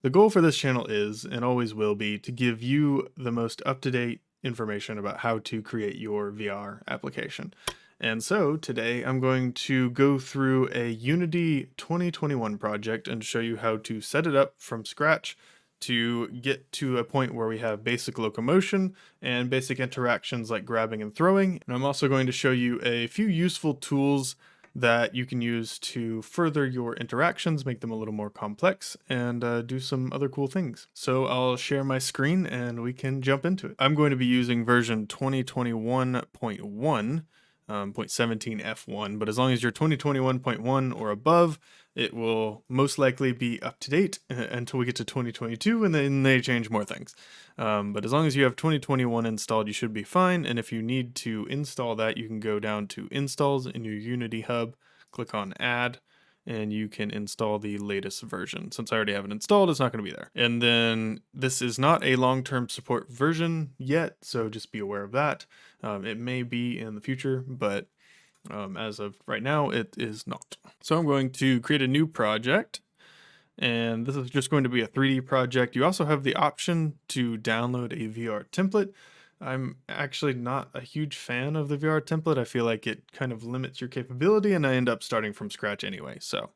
The goal for this channel is, and always will be, to give you the most up-to-date information about how to create your VR application. And so today I'm going to go through a Unity 2021 project and show you how to set it up from scratch to get to a point where we have basic locomotion and basic interactions like grabbing and throwing. And I'm also going to show you a few useful tools that you can use to further your interactions, make them a little more complex, and do some other cool things. So I'll share my screen and we can jump into it. I'm going to be using version 2021.1, 0.17 F1, but as long as you're 2021.1 or above, it will most likely be up to date until we get to 2022, and then they change more things. But as long as you have 2021 installed, you should be fine. And if you need to install that, you can go down to Installs in your Unity hub, click on Add, and you can install the latest version. Since I already have it installed, it's not going to be there. And then this is not a long-term support version yet, so just be aware of that. It may be in the future, but as of right now, it is not. So I'm going to create a new project, and this is just going to be a 3D project. You also have the option to download a VR template. I'm actually not a huge fan of the VR template. I feel like it kind of limits your capability, and I end up starting from scratch anyway. So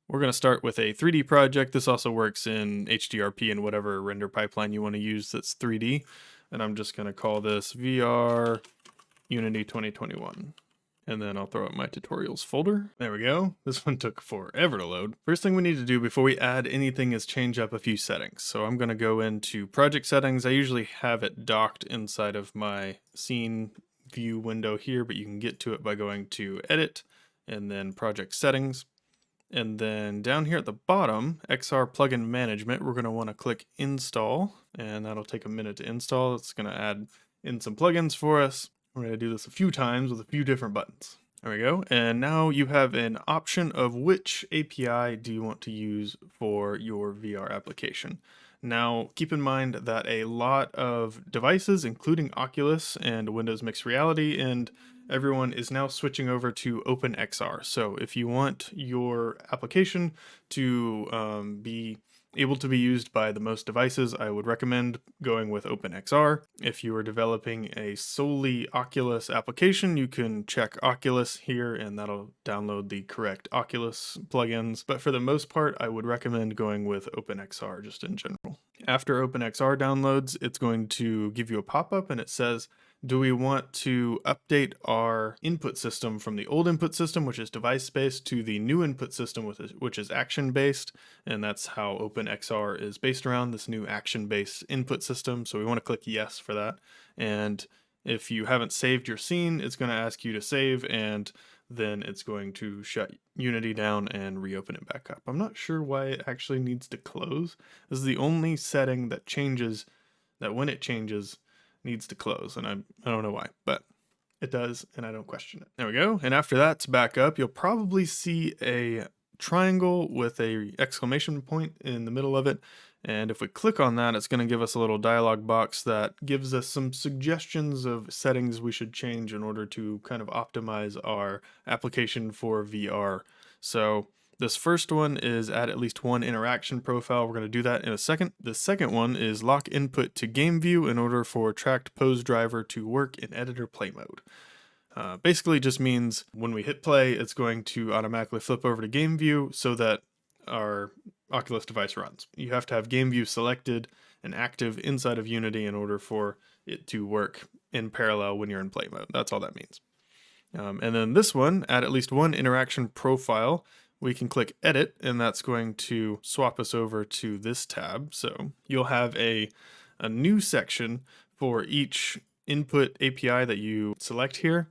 we're going to start with a 3D project. This also works in HDRP and whatever render pipeline you want to use that's 3D. And I'm just going to call this VR Unity 2021. And then I'll throw out my tutorials folder. There we go. This one took forever to load. First thing we need to do before we add anything is change up a few settings. So I'm going to go into project settings. I usually have it docked inside of my scene view window here, but you can get to it by going to edit and then project settings. And then down here at the bottom, XR plugin management, we're going to want to click install, and that'll take a minute to install. It's going to add in some plugins for us. We're going to do this a few times with a few different buttons. There we go. And now you have an option of which API do you want to use for your VR application. Now, keep in mind that a lot of devices, including Oculus and Windows Mixed Reality, and everyone is now switching over to OpenXR. So if you want your application to be able to be used by the most devices, I would recommend going with OpenXR. If you are developing a solely Oculus application, you can check Oculus here and that'll download the correct Oculus plugins. But for the most part, I would recommend going with OpenXR just in general. After OpenXR downloads, it's going to give you a pop-up and it says, do we want to update our input system from the old input system, which is device-based, to the new input system, which is action-based? And that's how OpenXR is based around, this new action-based input system. So we want to click yes for that. And if you haven't saved your scene, it's going to ask you to save, and then it's going to shut Unity down and reopen it back up. I'm not sure why it actually needs to close. This is the only setting that changes, that when it changes, needs to close, and I don't know why, but it does, and I don't question it. There we go. And after that's back up, you'll probably see a triangle with a exclamation point in the middle of it. And if we click on that, it's going to give us a little dialog box that gives us some suggestions of settings we should change in order to kind of optimize our application for VR. So this first one is add at least one interaction profile. We're going to do that in a second. The second one is lock input to game view in order for tracked pose driver to work in editor play mode. Basically just means when we hit play, it's going to automatically flip over to game view so that our Oculus device runs. You have to have game view selected and active inside of Unity in order for it to work in parallel when you're in play mode. That's all that means. And then this one, add at least one interaction profile. We can click edit, and that's going to swap us over to this tab. So you'll have a new section for each input API that you select here.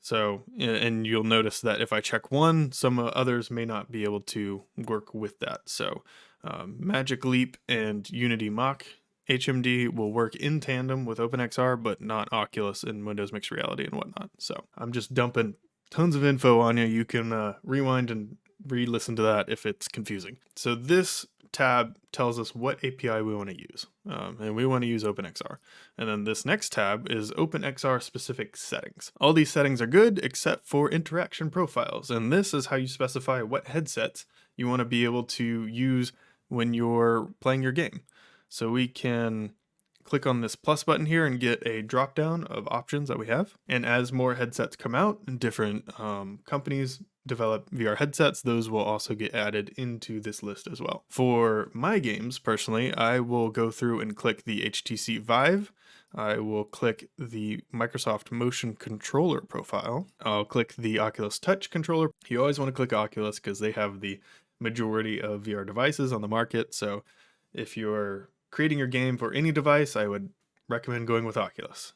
So, and you'll notice that if I check one, some others may not be able to work with that. So Magic Leap and Unity Mock HMD will work in tandem with OpenXR, but not Oculus and Windows Mixed Reality and whatnot. So I'm just dumping tons of info on you. You can rewind and re-listen to that if it's confusing. So this tab tells us what API we want to use, and we want to use OpenXR. And then this next tab is OpenXR specific settings. All these settings are good except for interaction profiles, and this is how you specify what headsets you want to be able to use when you're playing your game. So we can click on this plus button here and get a drop down of options that we have. And as more headsets come out and different companies develop VR headsets, those will also get added into this list as well. For my games personally, I will go through and click the HTC Vive. I will click the Microsoft Motion Controller profile. I'll click the Oculus Touch controller. You always want to click Oculus because they have the majority of VR devices on the market. So if you're creating your game for any device, I would recommend going with Oculus,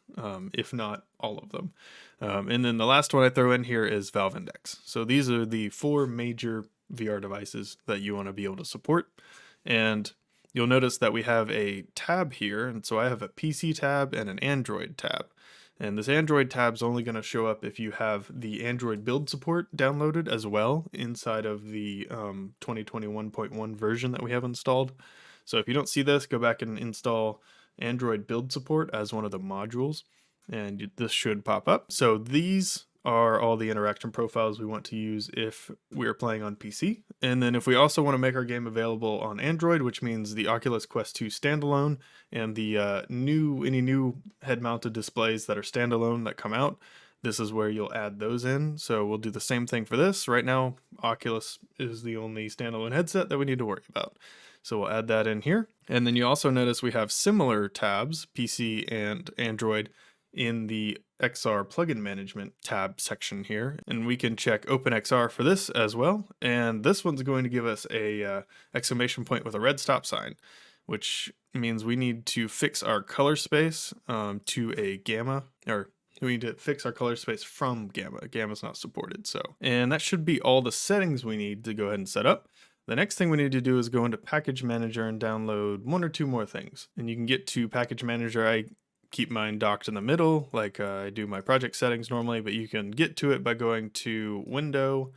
if not all of them. And then the last one I throw in here is Valve Index. So these are the 4 major VR devices that you want to be able to support. And you'll notice that we have a tab here. And so I have a PC tab and an Android tab. And this Android tab is only going to show up if you have the Android build support downloaded as well inside of the 2021.1 version that we have installed. So if you don't see this, go back and install Android build support as one of the modules, and this should pop up. So these are all the interaction profiles we want to use if we're playing on PC. And then if we also want to make our game available on Android, which means the Oculus Quest 2 standalone and the any new head-mounted displays that are standalone that come out, this is where you'll add those in. So we'll do the same thing for this. Right now, Oculus is the only standalone headset that we need to worry about. So we'll add that in here. And then you also notice we have similar tabs, PC and Android, in the XR plugin management tab section here. And we can check OpenXR for this as well. And this one's going to give us a exclamation point with a red stop sign, which means we need to fix our color space to a gamma, or we need to fix our color space from gamma. Gamma's not supported, so. And that should be all the settings we need to go ahead and set up. The next thing we need to do is go into Package Manager and download 1 or 2 more things. And you can get to Package Manager. I keep mine docked in the middle, like I do my project settings normally, but you can get to it by going to Window,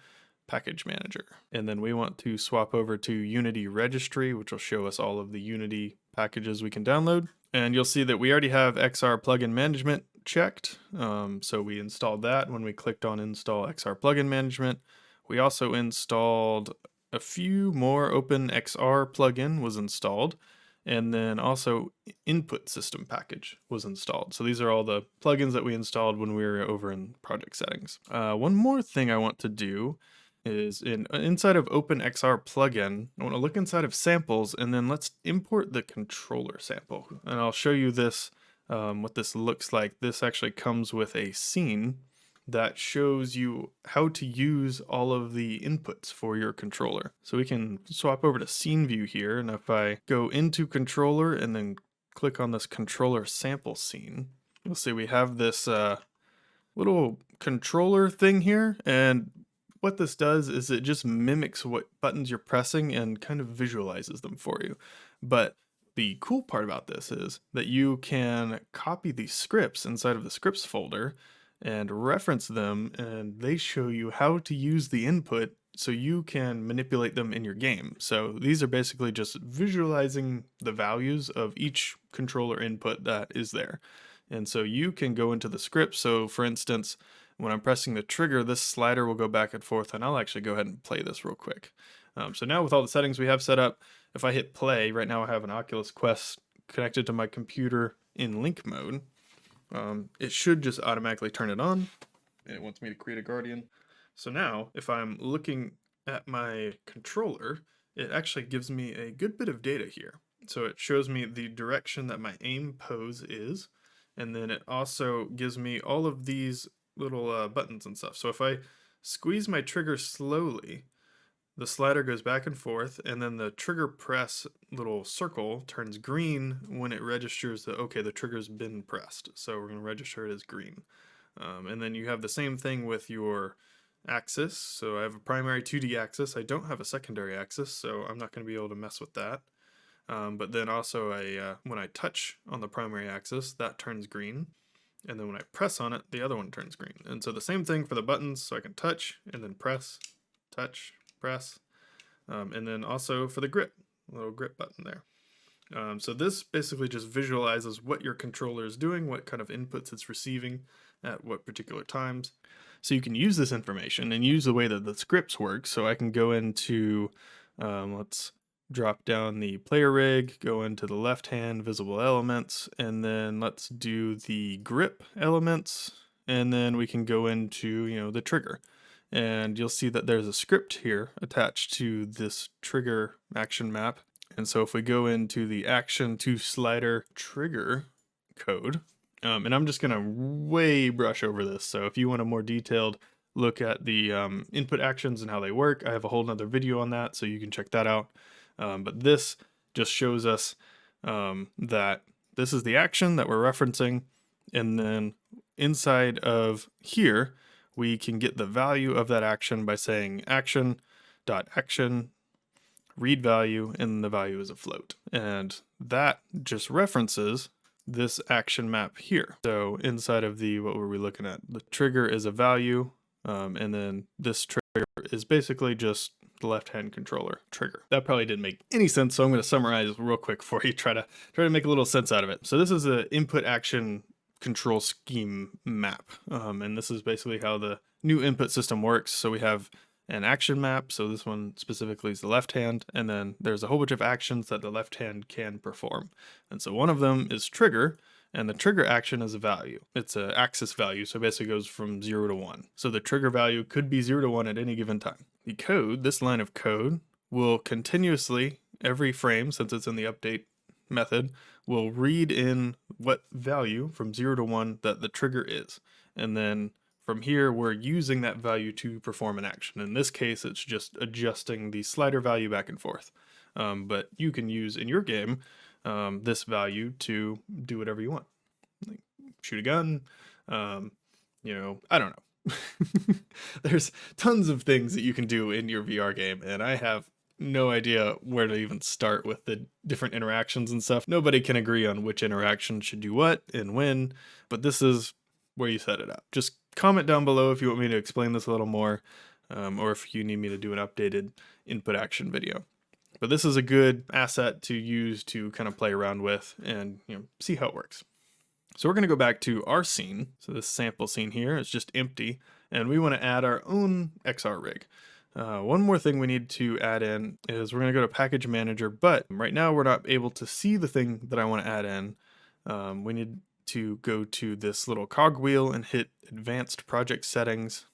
Package Manager. And then we want to swap over to Unity Registry, which will show us all of the Unity packages we can download. And you'll see that we already have XR Plugin Management checked. So we installed that when we clicked on Install XR Plugin Management. We also installed a few more. OpenXR plugin was installed, and then also Input System Package was installed. So these are all the plugins that we installed when we were over in project settings. One more thing I want to do is inside of OpenXR plugin, I want to look inside of samples, and then let's import the controller sample. And I'll show you this, what this looks like. This actually comes with a scene that shows you how to use all of the inputs for your controller. So we can swap over to scene view here, and if I go into controller and then click on this controller sample scene, you'll see we have this little controller thing here, and what this does is it just mimics what buttons you're pressing and kind of visualizes them for you. But the cool part about this is that you can copy these scripts inside of the scripts folder and reference them, and they show you how to use the input so you can manipulate them in your game. So these are basically just visualizing the values of each controller input that is there. And so you can go into the script. So for instance, when I'm pressing the trigger, this slider will go back and forth, and I'll actually go ahead and play this real quick. So now with all the settings we have set up, if I hit play, right now I have an Oculus Quest connected to my computer in link mode. It should just automatically turn it on. It wants me to create a guardian. So now, if I'm looking at my controller, it actually gives me a good bit of data here. So it shows me the direction that my aim pose is, and then it also gives me all of these little buttons and stuff. So if I squeeze my trigger slowly, the slider goes back and forth, and then the trigger press little circle turns green when it registers that, okay, the trigger's been pressed. So we're going to register it as green. And then you have the same thing with your axis. So I have a primary 2D axis. I don't have a secondary axis, so I'm not going to be able to mess with that. But then also when I touch on the primary axis, that turns green. And then when I press on it, the other one turns green. And so the same thing for the buttons, so I can touch and then press, touch, press, and then also for the grip, little grip button there. So this basically just visualizes what your controller is doing, what kind of inputs it's receiving at what particular times. So you can use this information and use the way that the scripts work. So I can go into, let's drop down the player rig, go into the left hand visible elements, and then let's do the grip elements, and then we can go into, the trigger. And you'll see that there's a script here attached to this trigger action map. And so if we go into the action to slider trigger code, and I'm just gonna way brush over this. So if you want a more detailed look at the input actions and how they work, I have a whole nother video on that, so you can check that out. But this just shows us that this is the action that we're referencing, and then inside of here, we can get the value of that action by saying action.action read value, and the value is a float. And that just references this action map here. So inside of the, what were we looking at? The trigger is a value, and then this trigger is basically just the left-hand controller trigger. That probably didn't make any sense, so I'm going to summarize real quick for you, try to make a little sense out of it. So this is an input action control scheme map, and this is basically how the new input system works. So we have an action map, so this one specifically is the left hand, and then there's a whole bunch of actions that the left hand can perform. And so one of them is trigger, and the trigger action is a value. It's an axis value, so it basically goes from 0 to 1. So the trigger value could be 0 to 1 at any given time. The code, this line of code, will continuously, every frame, since it's in the update method, will read in what value from 0 to 1 that the trigger is. And then from here, we're using that value to perform an action. In this case, it's just adjusting the slider value back and forth. But you can use in your game this value to do whatever you want. Like shoot a gun, I don't know. There's tons of things that you can do in your VR game, and I have no idea where to even start with the different interactions and stuff. Nobody can agree on which interaction should do what and when, but this is where you set it up. Just comment down below if you want me to explain this a little more, or if you need me to do an updated input action video. But this is a good asset to use to kind of play around with and see how it works. So we're going to go back to our scene. So this sample scene here is just empty, and we want to add our own XR rig. One more thing we need to add in is we're going to go to Package Manager, but right now we're not able to see the thing that I want to add in. We need to go to this little cogwheel and hit Advanced Project Settings,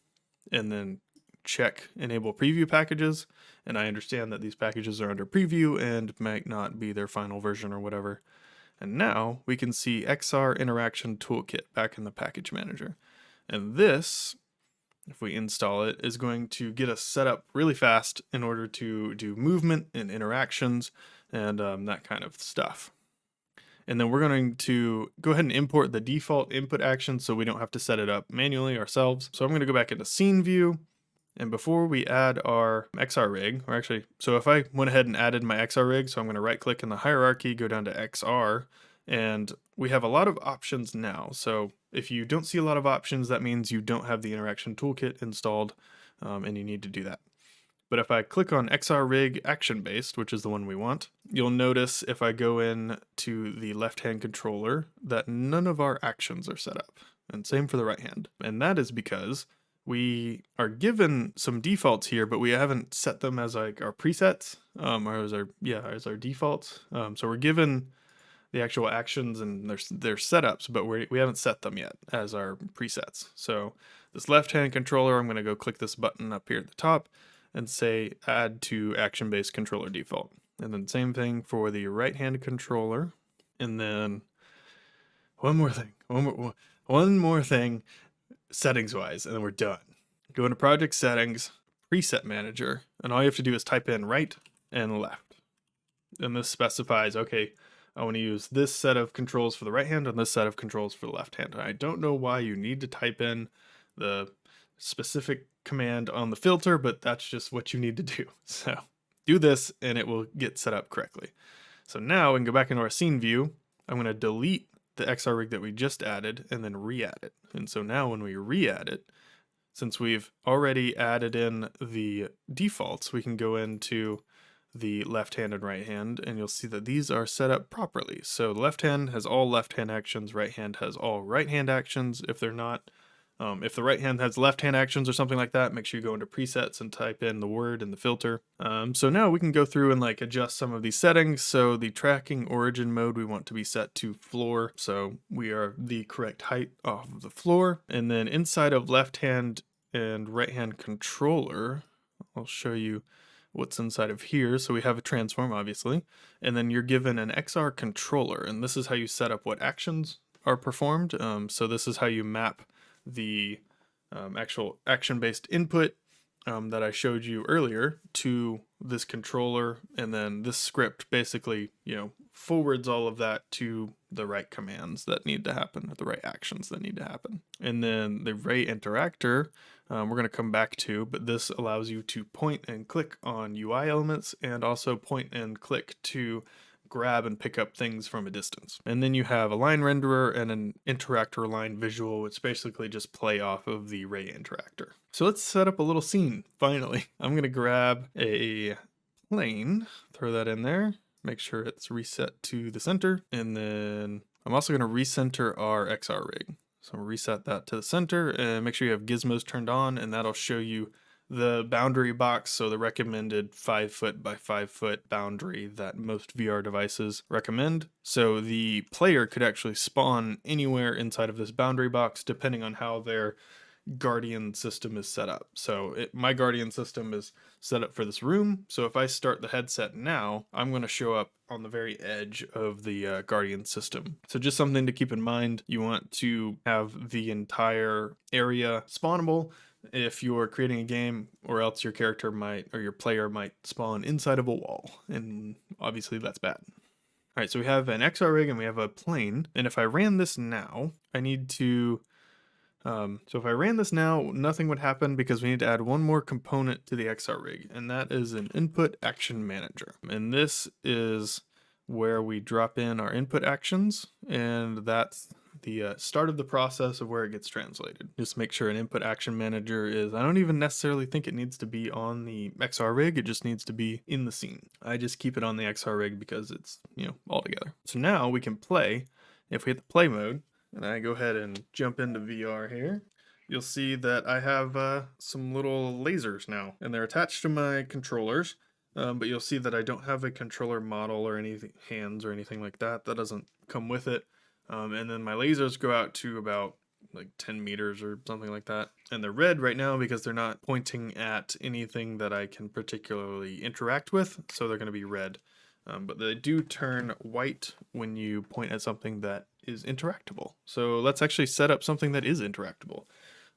and then check Enable Preview Packages. And I understand that these packages are under preview and might not be their final version or whatever. And now we can see XR Interaction Toolkit back in the Package Manager. And this, if we install it, is going to get us set up really fast in order to do movement and interactions and that kind of stuff. And then we're going to go ahead and import the default input action so we don't have to set it up manually ourselves. So I'm going to go back into Scene View. And before we add our XR rig, or actually, so if I went ahead and added my XR rig, so I'm going to right click in the hierarchy, go down to XR, and we have a lot of options now. So if you don't see a lot of options, that means you don't have the Interaction Toolkit installed, and you need to do that. But if I click on XR rig action based, which is the one we want, you'll notice if I go in to the left-hand controller that none of our actions are set up. And same for the right hand. And that is because we are given some defaults here, but we haven't set them as like our presets, or as our defaults. So we're given the actual actions and their setups, but we haven't set them yet as our presets. So this left-hand controller, I'm going to go click this button up here at the top and say add to action-based controller default. And then same thing for the right-hand controller. And then one more thing, settings-wise, and then we're done. Go into Project Settings, Preset Manager, and all you have to do is type in right and left. And this specifies, okay, I want to use this set of controls for the right hand and this set of controls for the left hand. I don't know why you need to type in the specific command on the filter, but that's just what you need to do. So do this and it will get set up correctly. So now we can go back into our scene view. I'm going to delete the XR rig that we just added and then re-add it. And so now when we re-add it, since we've already added in the defaults, we can go into the left hand and right hand, and you'll see that these are set up properly. So the left hand has all left hand actions, right hand has all right hand actions. If they're not, If the right hand has left hand actions or something like that, make sure you go into presets and type in the word in the filter. So now we can go through and like adjust some of these settings. So the tracking origin mode we want to be set to floor, so we are the correct height off of the floor. And then inside of left hand and right hand controller, I'll show you what's inside of here. So we have a transform, obviously, and then you're given an XR controller, and this is how you set up what actions are performed. So this is how you map the actual action-based input that I showed you earlier to this controller, and then this script basically, forwards all of that to the right commands that need to happen, or the right actions that need to happen. And then the Ray interactor, we're going to come back to, but this allows you to point and click on UI elements and also point and click to grab and pick up things from a distance. And then you have a line renderer and an interactor line visual, which basically just play off of the Ray interactor. So let's set up a little scene, finally. I'm going to grab a plane, throw that in there, make sure it's reset to the center, and then I'm also going to recenter our XR rig. So I'm going to reset that to the center and make sure you have gizmos turned on, and that'll show you the boundary box, so the recommended 5 foot by 5 foot boundary that most VR devices recommend. So the player could actually spawn anywhere inside of this boundary box depending on how their guardian system is set up. So my guardian system is set up for this room, so if I start the headset now, I'm going to show up on the very edge of the guardian system. So just something to keep in mind, you want to have the entire area spawnable if you're creating a game, or else your character might, or your player might spawn inside of a wall, and obviously that's bad. All right, so we have an XR rig and we have a plane, and if I ran this now, I need to, so if I ran this now, nothing would happen because we need to add one more component to the XR rig, and that is an input action manager. And this is where we drop in our input actions, and that's the start of the process of where it gets translated. Just make sure an input action manager is, I don't even necessarily think it needs to be on the XR rig, it just needs to be in the scene. I just keep it on the XR rig because it's, all together. So now we can play. If we hit the play mode, and I go ahead and jump into VR here, you'll see that I have some little lasers now, and they're attached to my controllers. But you'll see that I don't have a controller model or any hands or anything like that. That doesn't come with it. And then my lasers go out to about like 10 meters or something like that. And they're red right now because they're not pointing at anything that I can particularly interact with. So they're going to be red. But they do turn white when you point at something that is interactable. So let's actually set up something that is interactable.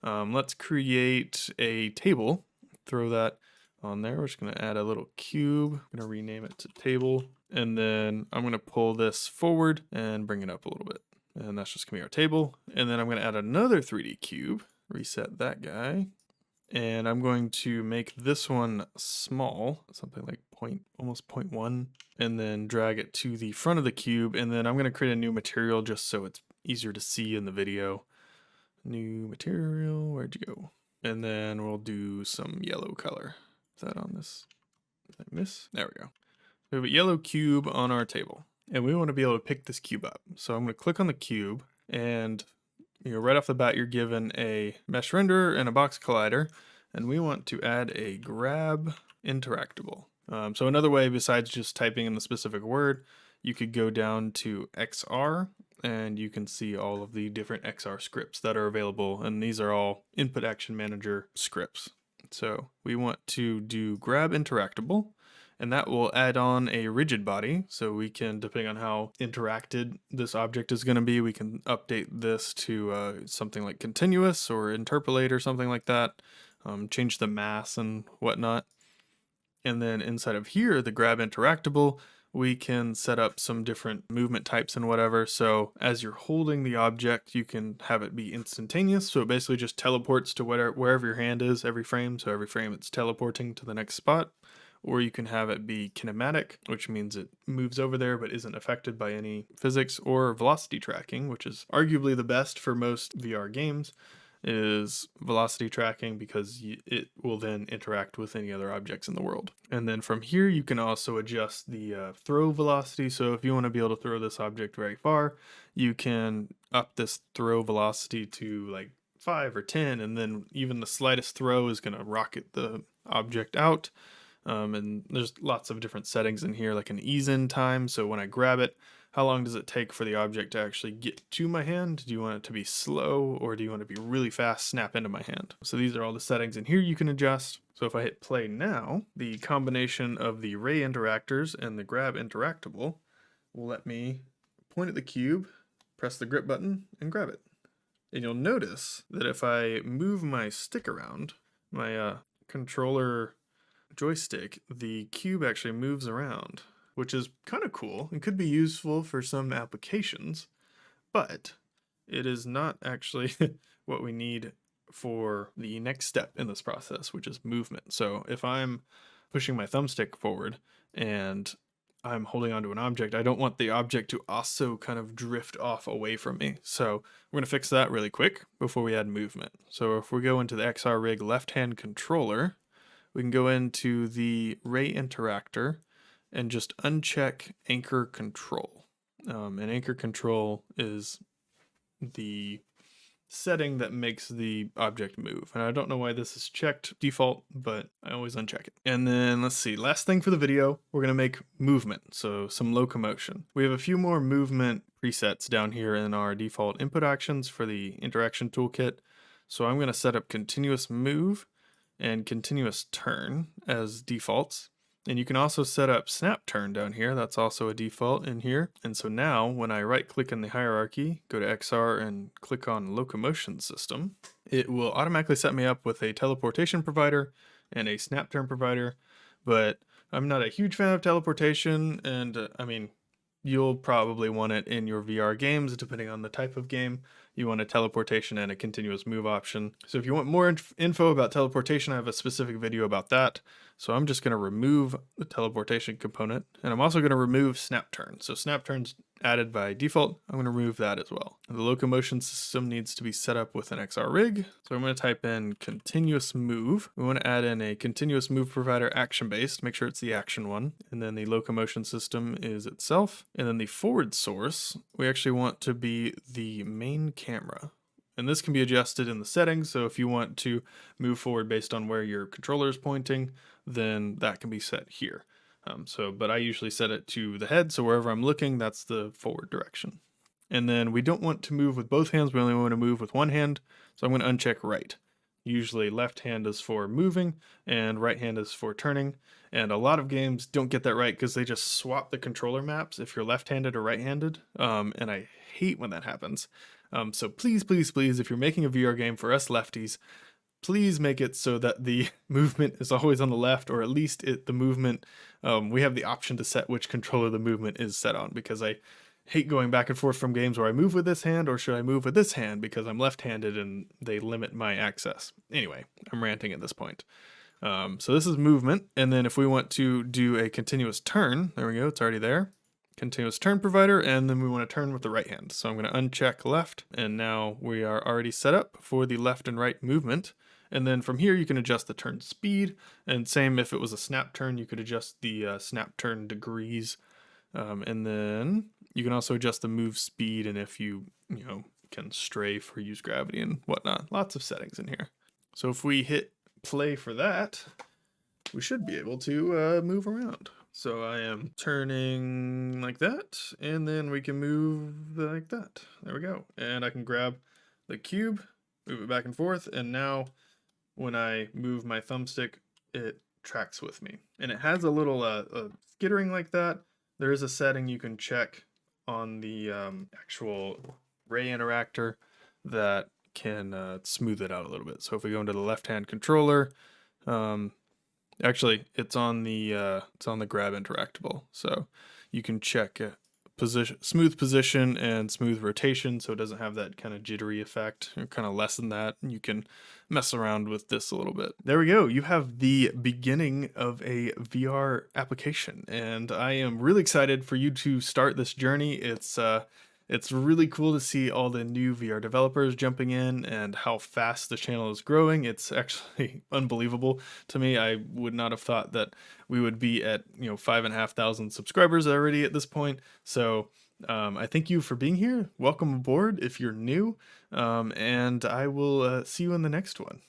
Let's create a table, throw that on there. We're just going to add a little cube. I'm going to rename it to table. And then I'm going to pull this forward and bring it up a little bit. And that's just going to be our table. And then I'm going to add another 3D cube, reset that guy. And I'm going to make this one small, something like almost 0.1, and then drag it to the front of the cube. And then I'm going to create a new material just so it's easier to see in the video. New material, where'd you go? And then we'll do some yellow color. Is that on this? Did I miss? There we go. We have a yellow cube on our table, and we want to be able to pick this cube up. So I'm going to click on the cube, and right off the bat, you're given a mesh renderer and a box collider, and we want to add a grab interactable. So another way besides just typing in the specific word, you could go down to XR, and you can see all of the different XR scripts that are available, and these are all input action manager scripts. So we want to do grab interactable, and that will add on a rigid body. So we can, depending on how interacted this object is going to be, we can update this to something like continuous or interpolate or something like that, change the mass and whatnot. And then inside of here, the grab interactable, we can set up some different movement types and whatever. So as you're holding the object, you can have it be instantaneous. So it basically just teleports to wherever your hand is every frame. So every frame it's teleporting to the next spot. Or you can have it be kinematic, which means it moves over there but isn't affected by any physics, or velocity tracking, which is arguably the best for most VR games, is velocity tracking because it will then interact with any other objects in the world. And then from here you can also adjust the throw velocity. So if you want to be able to throw this object very far, you can up this throw velocity to like 5 or 10, and then even the slightest throw is going to rocket the object out. And there's lots of different settings in here, like an ease in time. So when I grab it, how long does it take for the object to actually get to my hand? Do you want it to be slow, or do you want it to be really fast, snap into my hand? So these are all the settings in here you can adjust. So if I hit play now, the combination of the ray interactors and the grab interactable will let me point at the cube, press the grip button, and grab it. And you'll notice that if I move my stick around, my controller joystick, the cube actually moves around, which is kind of cool and could be useful for some applications, but it is not actually what we need for the next step in this process, which is movement. So if I'm pushing my thumbstick forward and I'm holding onto an object, I don't want the object to also kind of drift off away from me. So we're going to fix that really quick before we add movement. So if we go into the XR Rig left-hand controller, we can go into the ray interactor and just uncheck anchor control. And anchor control is the setting that makes the object move. And I don't know why this is checked default, but I always uncheck it. And then let's see, last thing for the video, we're gonna make movement, so some locomotion. We have a few more movement presets down here in our default input actions for the interaction toolkit. So I'm gonna set up continuous move and continuous turn as defaults. And you can also set up snap turn down here. That's also a default in here. And so now when I right click in the hierarchy, go to XR and click on Locomotion System, it will automatically set me up with a teleportation provider and a snap turn provider. But I'm not a huge fan of teleportation, and I mean, you'll probably want it in your VR games depending on the type of game. You want a teleportation and a continuous move option. So if you want more info about teleportation, I have a specific video about that. So I'm just going to remove the teleportation component, and I'm also going to remove snap turn. So snap turn's added by default. I'm going to remove that as well. The locomotion system needs to be set up with an XR rig. So I'm going to type in continuous move. We want to add in a continuous move provider action based. Make sure it's the action one. And then the locomotion system is itself. And then the forward source, we actually want to be the main camera. And this can be adjusted in the settings. So if you want to move forward based on where your controller is pointing, then that can be set here. But I usually set it to the head. So wherever I'm looking, that's the forward direction. And then we don't want to move with both hands. We only want to move with one hand. So I'm going to uncheck right. Usually left hand is for moving and right hand is for turning. And a lot of games don't get that right because they just swap the controller maps if you're left-handed or right-handed. And I hate when that happens. So please, please, please, if you're making a VR game for us lefties, please make it so that the movement is always on the left, or at least the movement, we have the option to set which controller the movement is set on, because I hate going back and forth from games where I move with this hand or should I move with this hand because I'm left-handed and they limit my access. Anyway, I'm ranting at this point. So this is movement, and then if we want to do a continuous turn, there we go, it's already there. Continuous turn provider, and then we want to turn with the right hand. So I'm going to uncheck left, and now we are already set up for the left and right movement. And then from here you can adjust the turn speed, and same if it was a snap turn, you could adjust the snap turn degrees. And then you can also adjust the move speed, and if you can strafe or use gravity and whatnot. Lots of settings in here. So if we hit play for that, we should be able to move around. So I am turning like that, and then we can move like that. There we go. And I can grab the cube, move it back and forth, and now when I move my thumbstick, it tracks with me. And it has a little skittering like that. There is a setting you can check on the actual ray interactor that can smooth it out a little bit. So if we go into the left-hand controller, actually, it's on the grab interactable, so you can check smooth position and smooth rotation, so it doesn't have that kind of jittery effect, or kind of lessen that. And you can mess around with this a little bit. There we go. You have the beginning of a VR application, and I am really excited for you to start this journey. It's really cool to see all the new VR developers jumping in and how fast the channel is growing. It's actually unbelievable to me. I would not have thought that we would be at 5,500 subscribers already at this point. So I thank you for being here. Welcome aboard if you're new, and I will see you in the next one.